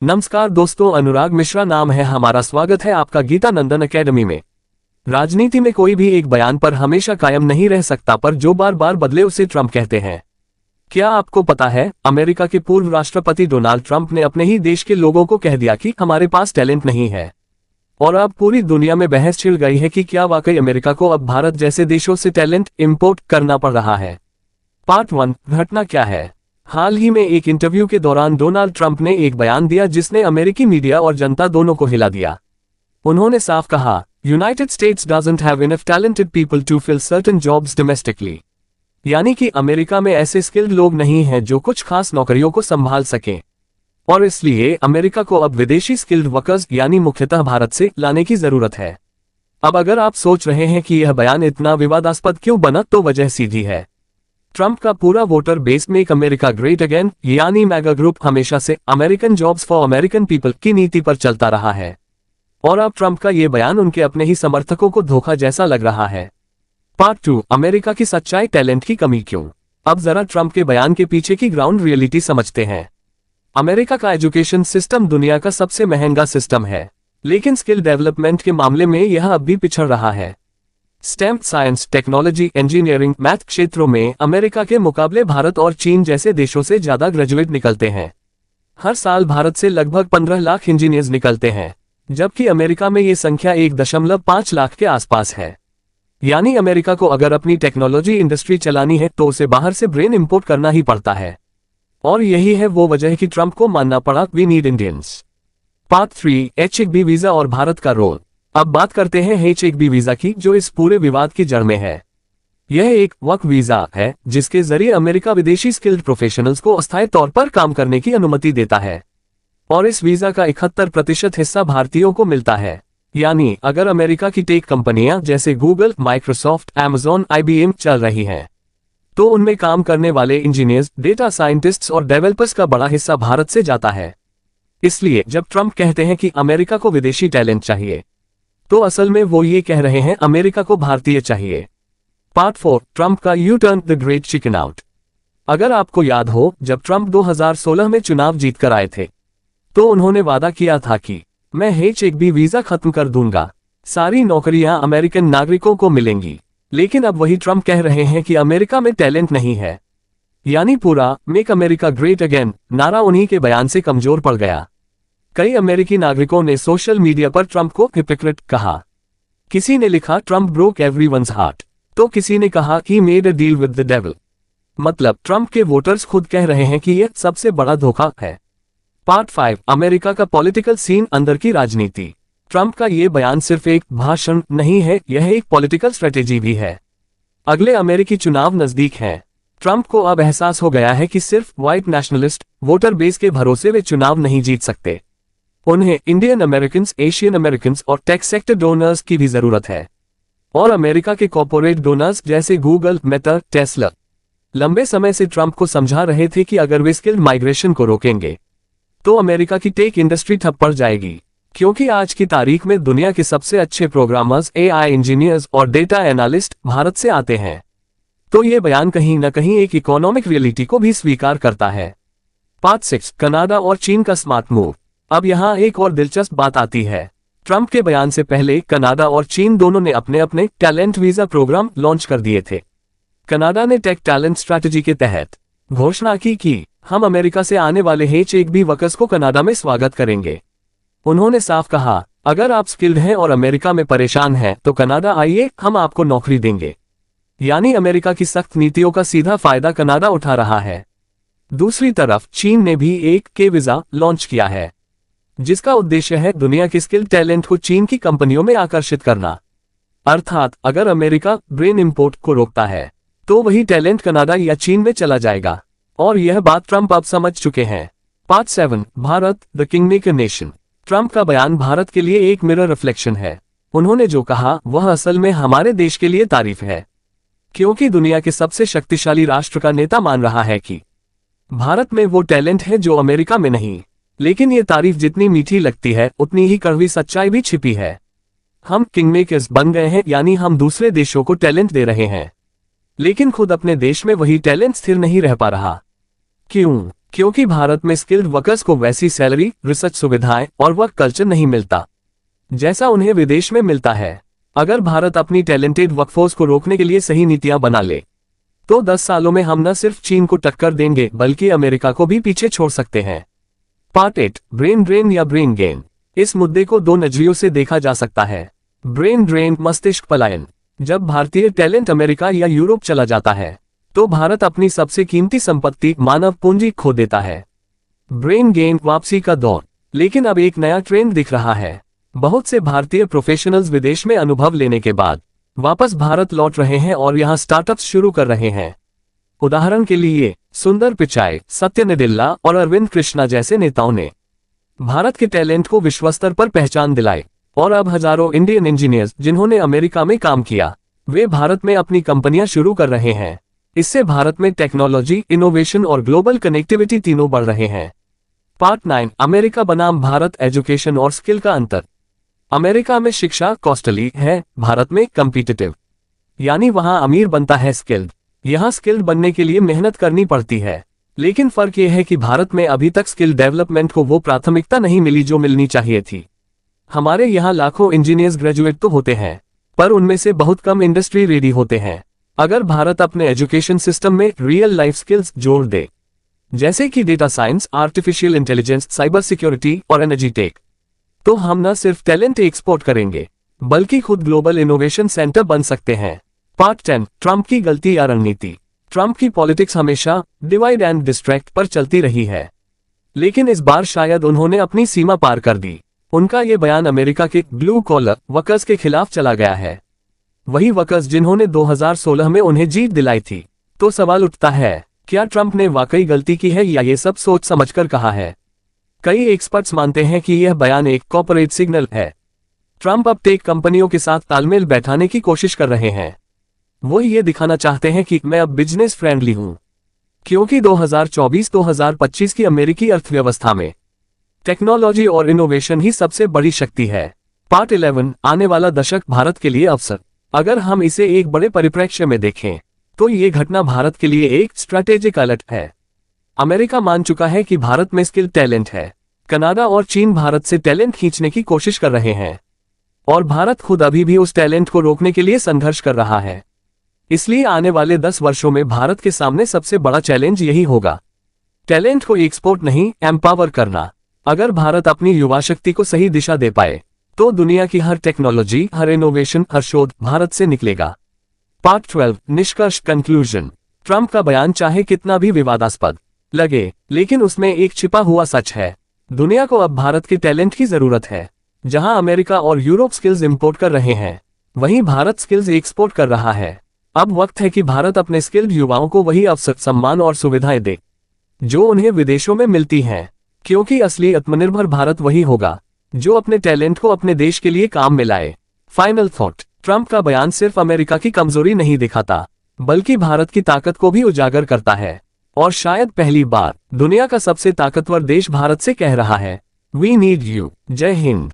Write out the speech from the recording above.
नमस्कार दोस्तों, अनुराग मिश्रा नाम है हमारा। स्वागत है आपका गीता नंदन एकेडमी में। राजनीति में कोई भी एक बयान पर हमेशा कायम नहीं रह सकता, पर जो बार बार बदले उसे ट्रंप कहते हैं। क्या आपको पता है, अमेरिका के पूर्व राष्ट्रपति डोनाल्ड ट्रंप ने अपने ही देश के लोगों को कह दिया कि हमारे पास टैलेंट नहीं है। और अब पूरी दुनिया में बहस छिड़ गई है कि क्या वाकई अमेरिका को अब भारत जैसे देशों से टैलेंट इंपोर्ट करना पड़ रहा है। पार्ट 1, घटना क्या है। हाल ही में एक इंटरव्यू के दौरान डोनाल्ड ट्रंप ने एक बयान दिया जिसने अमेरिकी मीडिया और जनता दोनों को हिला दिया। उन्होंने साफ कहा, United States doesn't have enough talented people to fill certain jobs domestically. यानी कि अमेरिका में ऐसे स्किल्ड लोग नहीं हैं जो कुछ खास नौकरियों को संभाल सकें, और इसलिए अमेरिका को अब विदेशी स्किल्ड वर्कर्स यानी मुख्यतः भारत से लाने की जरूरत है। अब अगर आप सोच रहे हैं कि यह बयान इतना विवादास्पद क्यों बना, तो वजह सीधी है। ट्रंप का पूरा voter base make America great again यानी मैगा ग्रुप हमेशा से American jobs for American people की नीति पर चलता रहा है, और अब ट्रंप का यह बयान उनके अपने ही समर्थकों को धोखा जैसा लग रहा है। पार्ट 2, अमेरिका की सच्चाई, टैलेंट की कमी क्यों। अब जरा ट्रंप के बयान के पीछे की ग्राउंड रियलिटी समझते हैं। अमेरिका का एजुकेशन सिस्टम दुनिया का सबसे महंगा सिस्टम है, लेकिन स्किल डेवलपमेंट के मामले में यह अब भी पिछड़ रहा है। Stem, science, technology, engineering, math क्षेत्रों में अमेरिका के मुकाबले भारत और चीन जैसे देशों से ज्यादा ग्रेजुएट निकलते हैं। हर साल भारत से लगभग 15 लाख इंजीनियर्स निकलते हैं, जबकि अमेरिका में ये संख्या 1.5 लाख के आसपास है। यानी अमेरिका को अगर अपनी टेक्नोलॉजी इंडस्ट्री चलानी है तो उसे बाहर से ब्रेन इंपोर्ट करना ही पड़ता है, और यही है वो वजह कि ट्रंप को मानना पड़ा, we need Indians. Part 3, H-1B visa और भारत का रोल। अब बात करते हैं H-1B वीजा की, जो इस पूरे विवाद की जड़ में है। यह एक वर्क वीजा है जिसके जरिए अमेरिका विदेशी स्किल्ड प्रोफेशनल्स को अस्थायी तौर पर काम करने की अनुमति देता है, और इस वीजा का 71% हिस्सा भारतीयों को मिलता है। यानी अगर अमेरिका की टेक कंपनियां जैसे गूगल, माइक्रोसॉफ्ट, अमेज़न, IBM चल रही हैं, तो उनमें काम करने वाले इंजीनियर्स, डेटा साइंटिस्ट्स और डेवलपर्स का बड़ा हिस्सा भारत से जाता है। इसलिए जब ट्रंप कहते हैं कि अमेरिका को विदेशी टैलेंट चाहिए, तो असल में वो ये कह रहे हैं अमेरिका को भारतीय चाहिए। पार्ट 4, ट्रंप का U turn the great chicken out. अगर आपको याद हो, जब ट्रंप 2016 में चुनाव जीतकर आए थे, तो उन्होंने वादा किया था कि मैं H-1B वीजा खत्म कर दूंगा, सारी नौकरियां अमेरिकन नागरिकों को मिलेंगी। लेकिन अब वही ट्रंप कह रहे हैं कि अमेरिका में टैलेंट नहीं है। यानी पूरा मेक अमेरिका ग्रेट अगेन नारा उन्हीं के बयान से कमजोर पड़ गया। कई अमेरिकी नागरिकों ने सोशल मीडिया पर ट्रंप को हिपोक्रेट कहा। किसी ने लिखा ट्रंप ब्रोक एवरीवन्स हार्ट, तो किसी ने कहा he made a deal with the devil. मतलब ट्रंप के वोटर्स खुद कह रहे हैं कि यह सबसे बड़ा धोखा है। पार्ट 5, अमेरिका का पॉलिटिकल सीन, अंदर की राजनीति। ट्रंप का यह बयान सिर्फ एक भाषण नहीं है, यह एक पॉलिटिकल स्ट्रेटेजी भी है। अगले अमेरिकी चुनाव नजदीक हैं। ट्रंप को अब एहसास हो गया है कि सिर्फ व्हाइट नेशनलिस्ट वोटर बेस के भरोसे वे चुनाव नहीं जीत सकते। उन्हें इंडियन अमेरिकन, एशियन अमेरिकन और टेक सेक्टर डोनर्स की भी जरूरत है, और अमेरिका के कॉर्पोरेट डोनर्स जैसे गूगल, मेटा, टेस्ला लंबे समय से ट्रंप को समझा रहे थे कि अगर वे स्किल्ड माइग्रेशन को रोकेंगे तो अमेरिका की टेक इंडस्ट्री ठप पड़ जाएगी, क्योंकि आज की तारीख में दुनिया के सबसे अच्छे प्रोग्रामर्स, AI इंजीनियर्स और डेटा एनालिस्ट भारत से आते हैं। तो ये बयान कहीं न कहीं एक इकोनॉमिक रियलिटी को भी स्वीकार करता है। पार्ट 6, कनाडा और चीन का स्मार्ट मूव। अब यहाँ एक और दिलचस्प बात आती है। ट्रंप के बयान से पहले कनाडा और चीन दोनों ने अपने अपने टैलेंट वीजा प्रोग्राम लॉन्च कर दिए थे। कनाडा ने टेक टैलेंट स्ट्रैटेजी के तहत घोषणा की कि हम अमेरिका से आने वाले H-1B वर्कर्स को कनाडा में स्वागत करेंगे। उन्होंने साफ कहा, अगर आप स्किल्ड हैं और अमेरिका में परेशान हैं तो कनाडा आइए, हम आपको नौकरी देंगे। यानी अमेरिका की सख्त नीतियों का सीधा फायदा कनाडा उठा रहा है। दूसरी तरफ चीन ने भी एक के वीजा लॉन्च किया है, जिसका उद्देश्य है दुनिया के स्किल्ड टैलेंट को चीन की कंपनियों में आकर्षित करना। अर्थात अगर अमेरिका ब्रेन इंपोर्ट को रोकता है तो वही टैलेंट कनाडा या चीन में चला जाएगा, और यह बात ट्रंप अब समझ चुके हैं। Part 7, Bharat the kingmaker nation. Trump का बयान भारत के लिए एक मिरर रिफ्लेक्शन है। उन्होंने जो कहा वह असल में हमारे देश के लिए तारीफ है, क्योंकि दुनिया के सबसे शक्तिशाली राष्ट्र का नेता मान रहा है कि भारत में वो टैलेंट है जो अमेरिका में नहीं। लेकिन ये तारीफ जितनी मीठी लगती है उतनी ही कड़वी सच्चाई भी छिपी है। हम किंगमेकर्स बन गए हैं, यानी हम दूसरे देशों को टैलेंट दे रहे हैं, लेकिन खुद अपने देश में वही टैलेंट स्थिर नहीं रह पा रहा। क्यों? क्योंकि भारत में स्किल्ड वर्कर्स को वैसी सैलरी, रिसर्च सुविधाएं और वर्क कल्चर नहीं मिलता जैसा उन्हें विदेश में मिलता है। अगर भारत अपनी टैलेंटेड वर्कफोर्स को रोकने के लिए सही नीतियां बना ले तो 10 सालों में हम न सिर्फ चीन को टक्कर देंगे बल्कि अमेरिका को भी पीछे छोड़ सकते हैं। पार्ट 8, ब्रेन ड्रेन या ब्रेन गेन। इस मुद्दे को दो नजरियों से देखा जा सकता है। ब्रेन ड्रेन, मस्तिष्क पलायन। जब भारतीय टैलेंट अमेरिका या यूरोप चला जाता है तो भारत अपनी सबसे कीमती संपत्ति, मानव पूंजी, खो देता है। ब्रेन गेन, वापसी का दौर। लेकिन अब एक नया ट्रेंड दिख रहा है। बहुत से भारतीय प्रोफेशनल्स विदेश में अनुभव लेने के बाद वापस भारत लौट रहे हैं और यहां स्टार्टअप्स शुरू कर रहे हैं। उदाहरण के लिए सुंदर पिचाई, सत्य नडेला और अरविंद कृष्णा जैसे नेताओं ने भारत के टैलेंट को विश्व स्तर पर पहचान दिलाई और अब हजारों इंडियन इंजीनियर्स जिन्होंने अमेरिका में काम किया, वे भारत में अपनी कंपनियां शुरू कर रहे हैं। इससे भारत में टेक्नोलॉजी, इनोवेशन और ग्लोबल कनेक्टिविटी तीनों बढ़ रहे हैं। पार्ट 9, अमेरिका बनाम भारत, एजुकेशन और स्किल का अंतर। अमेरिका में शिक्षा कॉस्टली है, भारत में कम्पिटिटिव, यानी वहां अमीर बनता है स्किल्ड। यहां स्किल्ड बनने के लिए मेहनत करनी पड़ती है। लेकिन फर्क यह है कि भारत में अभी तक स्किल डेवलपमेंट को वो प्राथमिकता नहीं मिली जो मिलनी चाहिए थी। हमारे यहाँ लाखों इंजीनियर्स ग्रेजुएट तो होते हैं, पर उनमें से बहुत कम इंडस्ट्री रेडी होते हैं। अगर भारत अपने एजुकेशन सिस्टम में रियल लाइफ स्किल्स जोड़ दे, जैसे कि data science, artificial intelligence, cyber security और एनर्जी टेक, तो हम न सिर्फ टैलेंट एक्सपोर्ट करेंगे बल्कि खुद ग्लोबल इनोवेशन सेंटर बन सकते हैं। पार्ट 10, ट्रंप की गलती या रणनीति। ट्रंप की पॉलिटिक्स हमेशा डिवाइड एंड डिस्ट्रैक्ट पर चलती रही है, लेकिन इस बार शायद उन्होंने अपनी सीमा पार कर दी। उनका ये बयान अमेरिका के ब्लू कॉलर वर्कर्स के खिलाफ चला गया है, वही वर्कर्स जिन्होंने 2016 में उन्हें जीत दिलाई थी। तो सवाल उठता है, क्या ट्रंप ने वाकई गलती की है या ये सब सोच समझकर कहा है? कई एक्सपर्ट्स मानते हैं कि यह बयान एक कॉर्पोरेट सिग्नल है। ट्रंप अब टेक कंपनियों के साथ तालमेल बैठाने की कोशिश कर रहे हैं। वो ये दिखाना चाहते हैं कि मैं अब बिजनेस फ्रेंडली हूं, क्योंकि 2024-2025 की अमेरिकी अर्थव्यवस्था में टेक्नोलॉजी और इनोवेशन ही सबसे बड़ी शक्ति है। पार्ट 11, आने वाला दशक भारत के लिए अवसर। अगर हम इसे एक बड़े परिप्रेक्ष्य में देखें तो ये घटना भारत के लिए एक स्ट्रैटेजिक अलर्ट है। अमेरिका मान चुका है कि भारत में स्किल टैलेंट है। कनाडा और चीन भारत से टैलेंट खींचने की कोशिश कर रहे हैं और भारत खुद अभी भी उस टैलेंट को रोकने के लिए संघर्ष कर रहा है। इसलिए आने वाले 10 वर्षों में भारत के सामने सबसे बड़ा चैलेंज यही होगा, टैलेंट को एक्सपोर्ट नहीं, एम्पावर करना। अगर भारत अपनी युवा शक्ति को सही दिशा दे पाए तो दुनिया की हर टेक्नोलॉजी, हर इनोवेशन, हर शोध भारत से निकलेगा। पार्ट 12, निष्कर्ष, कंक्लूजन। ट्रंप का बयान चाहे कितना भी विवादास्पद लगे, लेकिन उसमें एक छिपा हुआ सच है। दुनिया को अब भारत के टैलेंट की जरूरत है। जहां अमेरिका और यूरोप स्किल्स इंपोर्ट कर रहे हैं, वहीं भारत स्किल्स एक्सपोर्ट कर रहा है। अब वक्त है कि भारत अपने स्किल्ड युवाओं को वही अवसर, सम्मान और सुविधाएं दे जो उन्हें विदेशों में मिलती हैं, क्योंकि असली आत्मनिर्भर भारत वही होगा जो अपने टैलेंट को अपने देश के लिए काम में लाए। फाइनल थॉट, ट्रंप का बयान सिर्फ अमेरिका की कमजोरी नहीं दिखाता, बल्कि भारत की ताकत को भी उजागर करता है। और शायद पहली बार दुनिया का सबसे ताकतवर देश भारत से कह रहा है, वी नीड यू। जय हिंद।